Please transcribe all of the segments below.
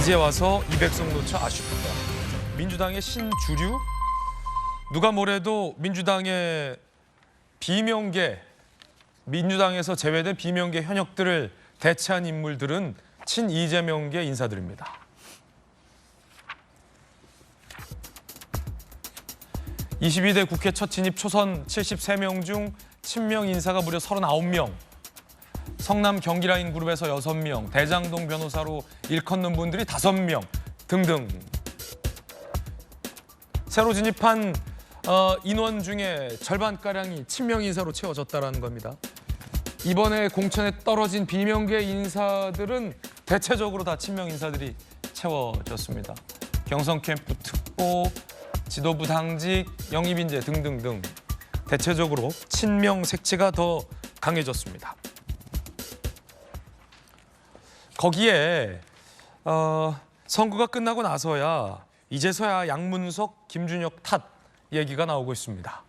이제 와서 200석 놓쳐 아쉽다. 민주당의 신주류? 누가 뭐래도 민주당의 비명계, 민주당에서 제외된 비명계 현역들을 대체한 인물들은 친이재명계 인사들입니다. (22대) 국회 첫 진입 초선 73명 중 친명 인사가 무려 39명. 성남 경기라인 그룹에서 6명, 대장동 변호사로 일컫는 분들이 5명 등등. 새로 진입한 인원 중에 절반가량이 친명 인사로 채워졌다는 겁니다. 이번에 공천에 떨어진 비명계 인사들은 대체적으로 다 친명 인사들이 채워졌습니다. 경선 캠프 특보, 지도부 당직, 영입인재 등등등. 대체적으로 친명 색채가 더 강해졌습니다. 거기에 선거가 끝나고 나서야 이제서야 양문석, 김준혁 탓 얘기가 나오고 있습니다.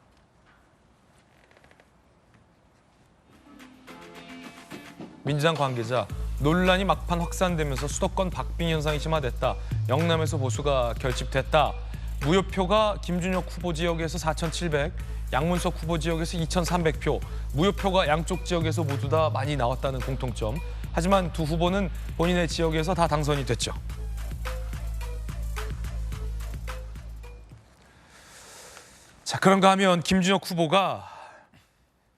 민주당 관계자, 논란이 막판 확산되면서 수도권 박빙 현상이 심화됐다. 영남에서 보수가 결집됐다. 무효표가 김준혁 후보 지역에서 4,700, 양문석 후보 지역에서 2,300표. 무효표가 양쪽 지역에서 모두 다 많이 나왔다는 공통점. 하지만 두 후보는 본인의 지역에서 다 당선이 됐죠. 자, 그런가 하면 김준혁 후보가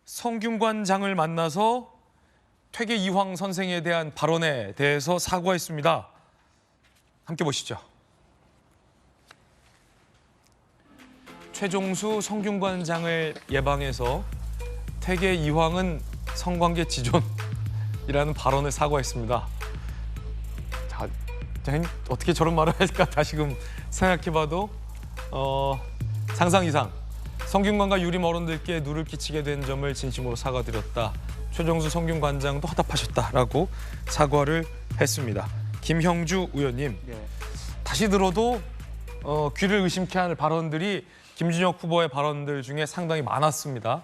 성균관장을 만나서 퇴계 이황 선생에 대한 발언에 대해서 사과했습니다. 함께 보시죠. 최종수 성균관장을 예방해서 퇴계 이황은 성관계 지존이라는 발언을 사과했습니다. 자, 어떻게 저런 말을 할까 다시금 생각해봐도 상상 이상. 성균관과 유림 어른들께 누를 끼치게 된 점을 진심으로 사과드렸다. 최종수 성균관장도 화답하셨다라고 사과를 했습니다. 김형주 의원님, 다시 들어도 귀를 의심케 하는 발언들이 김준혁 후보의 발언들 중에 상당히 많았습니다.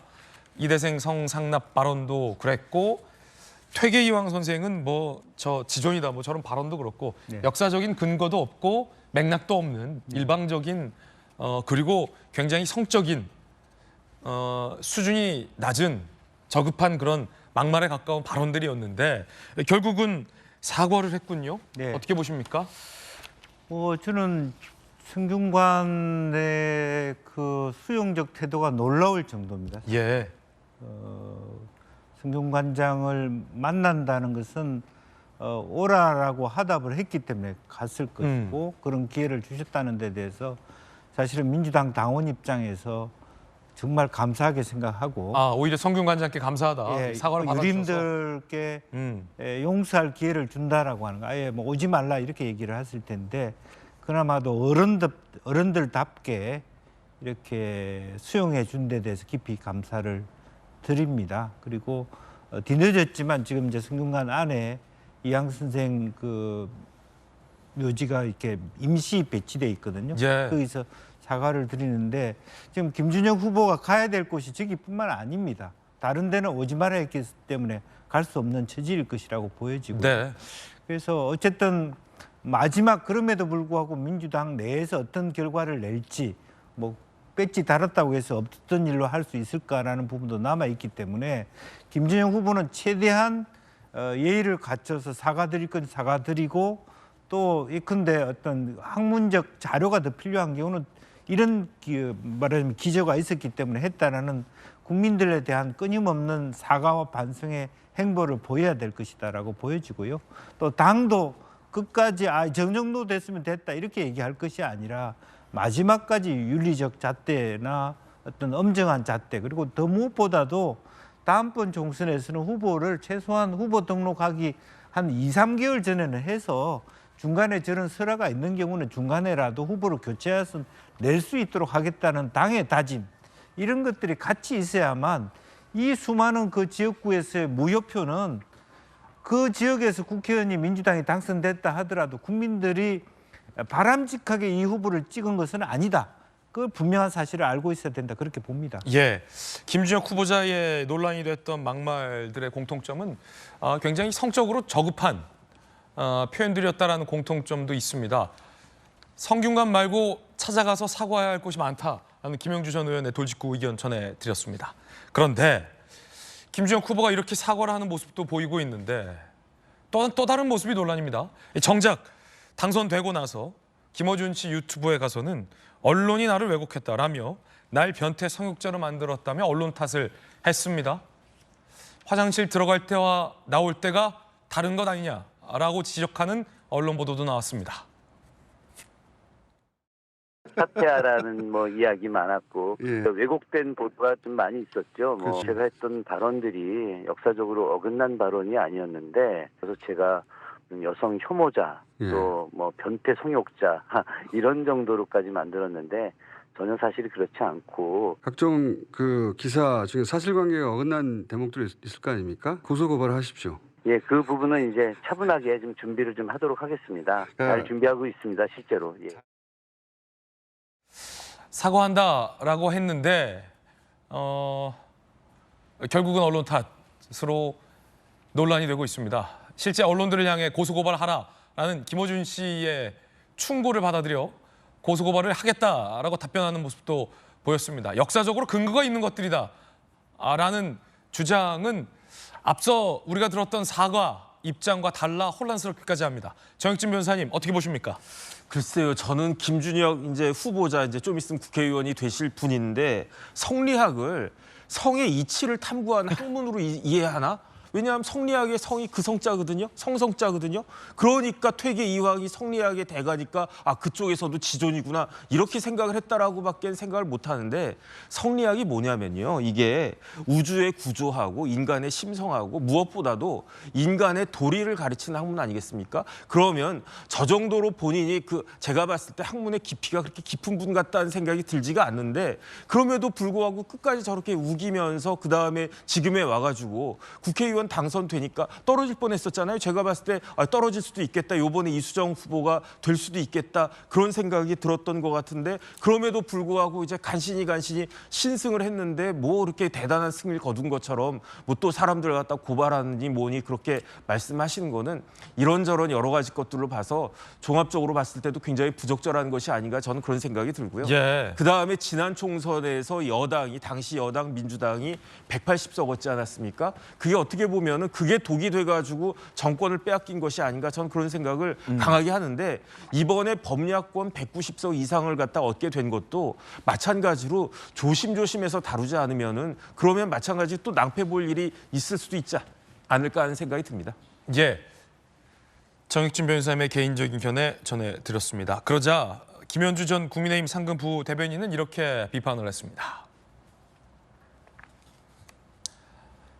이대생 성상납 발언도 그랬고, 퇴계 이황 선생은 뭐 저 지존이다 뭐 저런 발언도 그렇고, 역사적인 근거도 없고 맥락도 없는 일방적인 그리고 굉장히 성적인 수준이 낮은 저급한 그런 막말에 가까운 발언들이었는데 결국은 사과를 했군요. 네. 어떻게 보십니까? 저는 성균관의 그 수용적 태도가 놀라울 정도입니다. 예. 성균관장을 만난다는 것은 오라라고 화답을 했기 때문에 갔을 것이고 그런 기회를 주셨다는 데 대해서 사실은 민주당 당원 입장에서 정말 감사하게 생각하고, 오히려 성균관장께 감사하다. 사과를 받아주셔서 유림들께 용서할 기회를 준다라고 하는 거, 아예 뭐 오지 말라 이렇게 얘기를 했을 텐데 그나마도 어른들답게 이렇게 수용해 준 데 대해서 깊이 감사를 드립니다. 그리고 뒤늦었지만 지금 이제 성균관 안에 이황 선생 그 묘지가 이렇게 임시 배치돼 있거든요. 예. 거기서 사과를 드리는데 지금 김준혁 후보가 가야 될 곳이 저기뿐만 아닙니다. 다른 데는 오지 말아야 했기 때문에 갈 수 없는 처지일 것이라고 보여지고요. 네. 그래서 어쨌든 마지막 그럼에도 불구하고 민주당 내에서 어떤 결과를 낼지, 뭐 배지 달았다고 해서 없던 일로 할 수 있을까라는 부분도 남아있기 때문에 김준혁 후보는 최대한 예의를 갖춰서 사과드릴 건 사과드리고, 또 예컨대 어떤 학문적 자료가 더 필요한 경우는 이런 말하자면 기저가 있었기 때문에 했다라는 국민들에 대한 끊임없는 사과와 반성의 행보를 보여야 될 것이다라고 보여지고요. 또 당도 끝까지 저 정도 됐으면 됐다 이렇게 얘기할 것이 아니라 마지막까지 윤리적 잣대나 어떤 엄정한 잣대, 그리고 더 무엇보다도 다음번 총선에서는 후보를 최소한 후보 등록하기 한 2, 3개월 전에는 해서 중간에 저런 설화가 있는 경우는 중간에라도 후보를 교체해서 낼 수 있도록 하겠다는 당의 다짐, 이런 것들이 같이 있어야만 이 수많은 그 지역구에서의 무효표는 그 지역에서 국회의원이 민주당이 당선됐다 하더라도 국민들이 바람직하게 이 후보를 찍은 것은 아니다. 그 분명한 사실을 알고 있어야 된다. 그렇게 봅니다. 예, 김준혁 후보자의 논란이 됐던 막말들의 공통점은 굉장히 성적으로 저급한 표현드렸다라는 공통점도 있습니다. 성균관 말고 찾아가서 사과해야 할 곳이 많다라는 김영주 전 의원의 돌직구 의견 전해드렸습니다. 그런데 김주영 후보가 이렇게 사과를 하는 모습도 보이고 있는데 또 다른 모습이 논란입니다. 정작 당선되고 나서 김어준 씨 유튜브에 가서는 언론이 나를 왜곡했다라며 날 변태 성욕자로 만들었다며 언론 탓을 했습니다. 화장실 들어갈 때와 나올 때가 다른 것 아니냐라고 지적하는 언론 보도도 나왔습니다. 사퇴하라는 이야기 많았고 예. 왜곡된 보도가 좀 많이 있었죠. 그렇죠. 제가 했던 발언들이 역사적으로 어긋난 발언이 아니었는데 그래서 제가 여성 혐오자 예. 또 변태 성욕자 이런 정도로까지 만들었는데 전혀 사실이 그렇지 않고 각종 그 기사 중에 사실관계가 어긋난 대목들이 있을 거 아닙니까? 고소고발을 하십시오. 예, 그 부분은 이제 차분하게 좀 준비를 좀 하도록 하겠습니다. 잘 준비하고 있습니다, 실제로. 예. 사과한다라고 했는데 결국은 언론 탓으로 논란이 되고 있습니다. 실제 언론들을 향해 고소고발하라라는 김어준 씨의 충고를 받아들여 고소고발을 하겠다라고 답변하는 모습도 보였습니다. 역사적으로 근거가 있는 것들이다라는 주장은 앞서 우리가 들었던 사과 입장과 달라 혼란스럽기까지 합니다. 정혁진 변호사님 어떻게 보십니까? 글쎄요, 저는 김준혁 후보자 좀 있으면 국회의원이 되실 분인데 성리학을 성의 이치를 탐구하는 학문으로 이해하나? 왜냐하면 성리학의 성이 그 성자거든요. 성성자거든요. 그러니까 퇴계 이황이 성리학의 대가니까 그쪽에서도 지존이구나 이렇게 생각을 했다라고밖에 생각을 못 하는데 성리학이 뭐냐면요. 이게 우주의 구조하고 인간의 심성하고 무엇보다도 인간의 도리를 가르치는 학문 아니겠습니까? 그러면 저 정도로 본인이 제가 봤을 때 학문의 깊이가 그렇게 깊은 분 같다는 생각이 들지가 않는데 그럼에도 불구하고 끝까지 저렇게 우기면서 그다음에 지금에 와가지고 국회의원 당선되니까 떨어질 뻔했었잖아요. 제가 봤을 때 떨어질 수도 있겠다. 이번에 이수정 후보가 될 수도 있겠다. 그런 생각이 들었던 것 같은데 그럼에도 불구하고 이제 간신히 신승을 했는데 이렇게 대단한 승리를 거둔 것처럼 또 사람들 갖다 고발하느니 뭐니 그렇게 말씀하시는 거는 이런저런 여러 가지 것들로 봐서 종합적으로 봤을 때도 굉장히 부적절한 것이 아닌가 저는 그런 생각이 들고요. 예. 그다음에 지난 총선에서 당시 여당 민주당이 180석 얻지 않았습니까? 그게 어떻게 보면은 그게 독이 돼가지고 정권을 빼앗긴 것이 아닌가 저는 그런 생각을 강하게 하는데 이번에 범야권 190석 이상을 갖다 얻게 된 것도 마찬가지로 조심조심해서 다루지 않으면은 그러면 마찬가지 또 낭패 볼 일이 있을 수도 있지 않을까 하는 생각이 듭니다. 예. 정혁진 변호사님의 개인적인 견해 전해드렸습니다. 그러자 김현주 전 국민의힘 상근 부대변인은 이렇게 비판을 했습니다.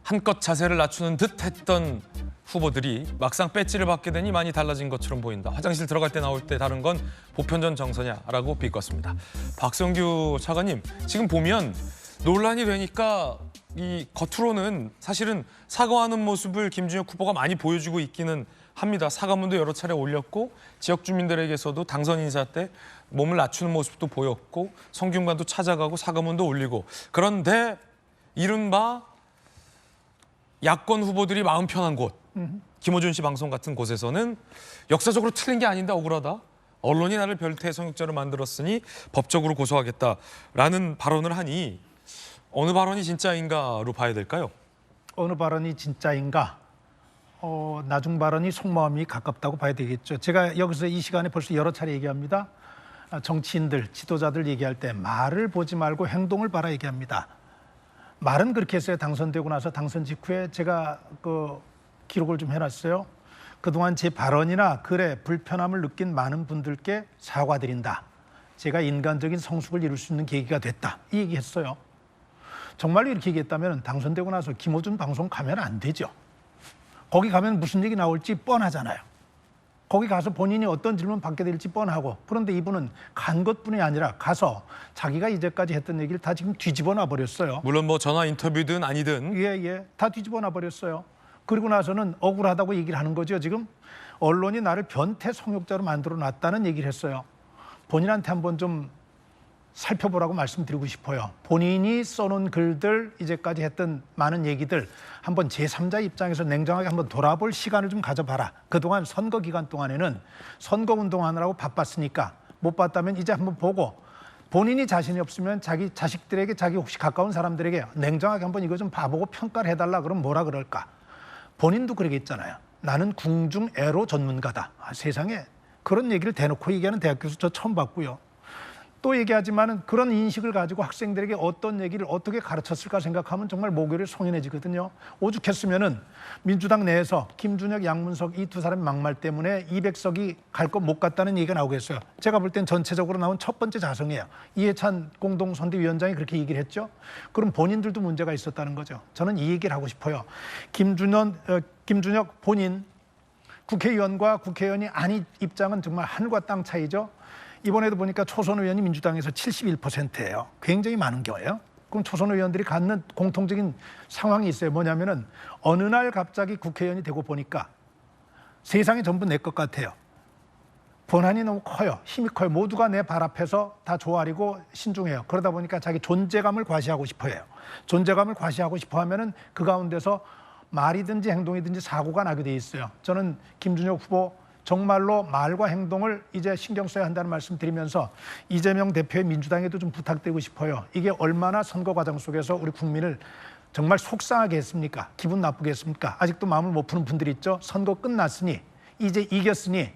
한껏 자세를 낮추는 듯 했던 후보들이 막상 배지를 받게 되니 많이 달라진 것처럼 보인다. 화장실 들어갈 때 나올 때 다른 건 보편전 정서냐라고 비꼬았습니다. 박성규 차관님, 지금 보면 논란이 되니까 이 겉으로는 사실은 사과하는 모습을 김준혁 후보가 많이 보여주고 있기는 합니다. 사과문도 여러 차례 올렸고 지역 주민들에게서도 당선 인사 때 몸을 낮추는 모습도 보였고 성균관도 찾아가고 사과문도 올리고 그런데 이른바 야권 후보들이 마음 편한 곳, 김어준 씨 방송 같은 곳에서는 역사적으로 틀린 게 아닌데 억울하다. 언론이 나를 별태 성욕자로 만들었으니 법적으로 고소하겠다라는 발언을 하니 어느 발언이 진짜인가로 봐야 될까요? 어느 발언이 진짜인가? 나중 발언이 속마음이 가깝다고 봐야 되겠죠. 제가 여기서 이 시간에 벌써 여러 차례 얘기합니다. 정치인들, 지도자들 얘기할 때 말을 보지 말고 행동을 봐라 얘기합니다. 말은 그렇게 했어요. 당선되고 나서 당선 직후에 제가 기록을 좀 해놨어요. 그동안 제 발언이나 글에 불편함을 느낀 많은 분들께 사과드린다. 제가 인간적인 성숙을 이룰 수 있는 계기가 됐다. 이 얘기했어요. 정말로 이렇게 얘기했다면 당선되고 나서 김어준 방송 가면 안 되죠. 거기 가면 무슨 얘기 나올지 뻔하잖아요. 거기 가서 본인이 어떤 질문 받게 될지 뻔하고 그런데 이분은 간 것뿐이 아니라 가서 자기가 이제까지 했던 얘기를 다 지금 뒤집어 놔버렸어요. 물론 전화 인터뷰든 아니든 다 뒤집어 놔버렸어요. 그리고 나서는 억울하다고 얘기를 하는 거죠. 지금 언론이 나를 변태 성욕자로 만들어 놨다는 얘기를 했어요. 본인한테 한번 좀 살펴보라고 말씀드리고 싶어요. 본인이 써놓은 글들, 이제까지 했던 많은 얘기들 한번 제3자 입장에서 냉정하게 한번 돌아볼 시간을 좀 가져봐라. 그동안 선거 기간 동안에는 선거 운동하느라고 바빴으니까 못 봤다면 이제 한번 보고 본인이 자신이 없으면 자기 자식들에게 자기 혹시 가까운 사람들에게 냉정하게 한번 이거 좀 봐보고 평가를 해달라 그러면 뭐라 그럴까. 본인도 그러겠잖아요. 나는 궁중 애로 전문가다. 세상에 그런 얘기를 대놓고 얘기하는 대학 교수 저 처음 봤고요. 또 얘기하지만은 그런 인식을 가지고 학생들에게 어떤 얘기를 어떻게 가르쳤을까 생각하면 정말 목요일에 송연해지거든요. 오죽했으면은 민주당 내에서 김준혁, 양문석 이 두 사람의 막말 때문에 200석이 갈 것 못 갔다는 얘기가 나오겠어요. 제가 볼 땐 전체적으로 나온 첫 번째 자성이에요. 이해찬 공동선대위원장이 그렇게 얘기를 했죠. 그럼 본인들도 문제가 있었다는 거죠. 저는 이 얘기를 하고 싶어요. 김준혁 본인 국회의원과 국회의원이 아닌 입장은 정말 하늘과 땅 차이죠. 이번에도 보니까 초선 의원이 민주당에서 71%예요. 굉장히 많은 거예요. 그럼 초선 의원들이 갖는 공통적인 상황이 있어요. 뭐냐면은 어느 날 갑자기 국회의원이 되고 보니까 세상이 전부 내 것 같아요. 권한이 너무 커요. 힘이 커요. 모두가 내 발 앞에서 다 조아리고 신중해요. 그러다 보니까 자기 존재감을 과시하고 싶어 해요. 존재감을 과시하고 싶어 하면은 그 가운데서 말이든지 행동이든지 사고가 나게 돼 있어요. 저는 김준혁 후보 정말로 말과 행동을 이제 신경 써야 한다는 말씀 드리면서 이재명 대표의 민주당에도 좀 부탁드리고 싶어요. 이게 얼마나 선거 과정 속에서 우리 국민을 정말 속상하게 했습니까? 기분 나쁘게 했습니까? 아직도 마음을 못 푸는 분들이 있죠. 선거 끝났으니 이제 이겼으니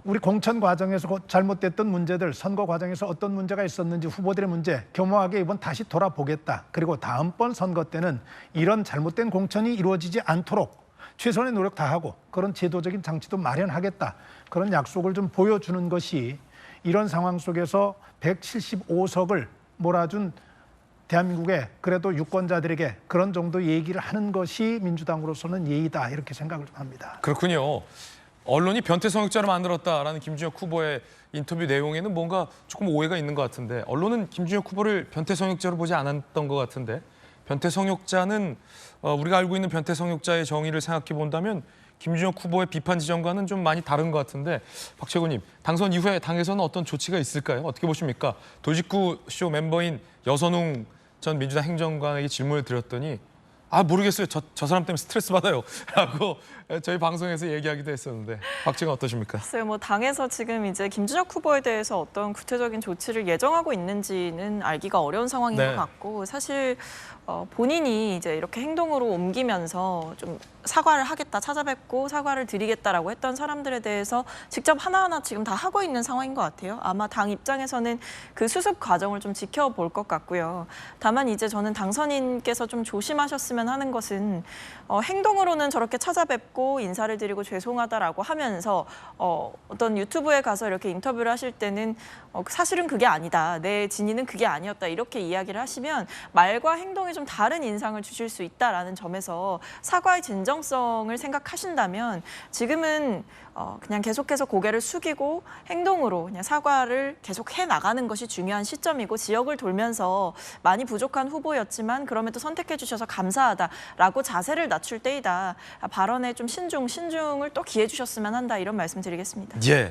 우리 공천 과정에서 잘못됐던 문제들, 선거 과정에서 어떤 문제가 있었는지 후보들의 문제 겸허하게 이번 다시 돌아보겠다. 그리고 다음번 선거 때는 이런 잘못된 공천이 이루어지지 않도록 최선의 노력 다하고 그런 제도적인 장치도 마련하겠다. 그런 약속을 좀 보여주는 것이 이런 상황 속에서 175석을 몰아준 대한민국의 그래도 유권자들에게 그런 정도 얘기를 하는 것이 민주당으로서는 예의다. 이렇게 생각을 좀 합니다. 그렇군요. 언론이 변태 성역자를 만들었다라는 김준혁 후보의 인터뷰 내용에는 뭔가 조금 오해가 있는 것 같은데 언론은 김준혁 후보를 변태 성역자로 보지 않았던 것 같은데 변태 성역자는 우리가 알고 있는 변태 성역자의 정의를 생각해 본다면 김준혁 후보의 비판 지점과는 좀 많이 다른 것 같은데 박 최고님 당선 이후에 당에서는 어떤 조치가 있을까요? 어떻게 보십니까? 도직구 쇼 멤버인 여선웅 전 민주당 행정관에게 질문을 드렸더니 모르겠어요. 저 사람 때문에 스트레스 받아요. 라고 저희 방송에서 얘기하기도 했었는데 박재가 어떠십니까? 글쎄요, 뭐 당에서 지금 이제 김준혁 후보에 대해서 어떤 구체적인 조치를 예정하고 있는지는 알기가 어려운 상황인 네. 것 같고 사실 본인이 이제 이렇게 행동으로 옮기면서 좀 사과를 하겠다, 찾아뵙고 사과를 드리겠다라고 했던 사람들에 대해서 직접 하나하나 지금 다 하고 있는 상황인 것 같아요. 아마 당 입장에서는 그 수습 과정을 좀 지켜볼 것 같고요. 다만 이제 저는 당선인께서 좀 조심하셨으면 하는 것은 행동으로는 저렇게 찾아뵙고 인사를 드리고 죄송하다라고 하면서 어떤 유튜브에 가서 이렇게 인터뷰를 하실 때는 사실은 그게 아니다. 내 진위는 그게 아니었다. 이렇게 이야기를 하시면 말과 행동이 좀 다른 인상을 주실 수 있다라는 점에서 사과의 진정성을 생각하신다면 지금은 그냥 계속해서 고개를 숙이고 행동으로 그냥 사과를 계속 해 나가는 것이 중요한 시점이고 지역을 돌면서 많이 부족한 후보였지만 그럼에도 선택해 주셔서 감사하다라고 자세를 낮출 때이다. 발언에 좀 신중을 또 기해 주셨으면 한다 이런 말씀 드리겠습니다. 예.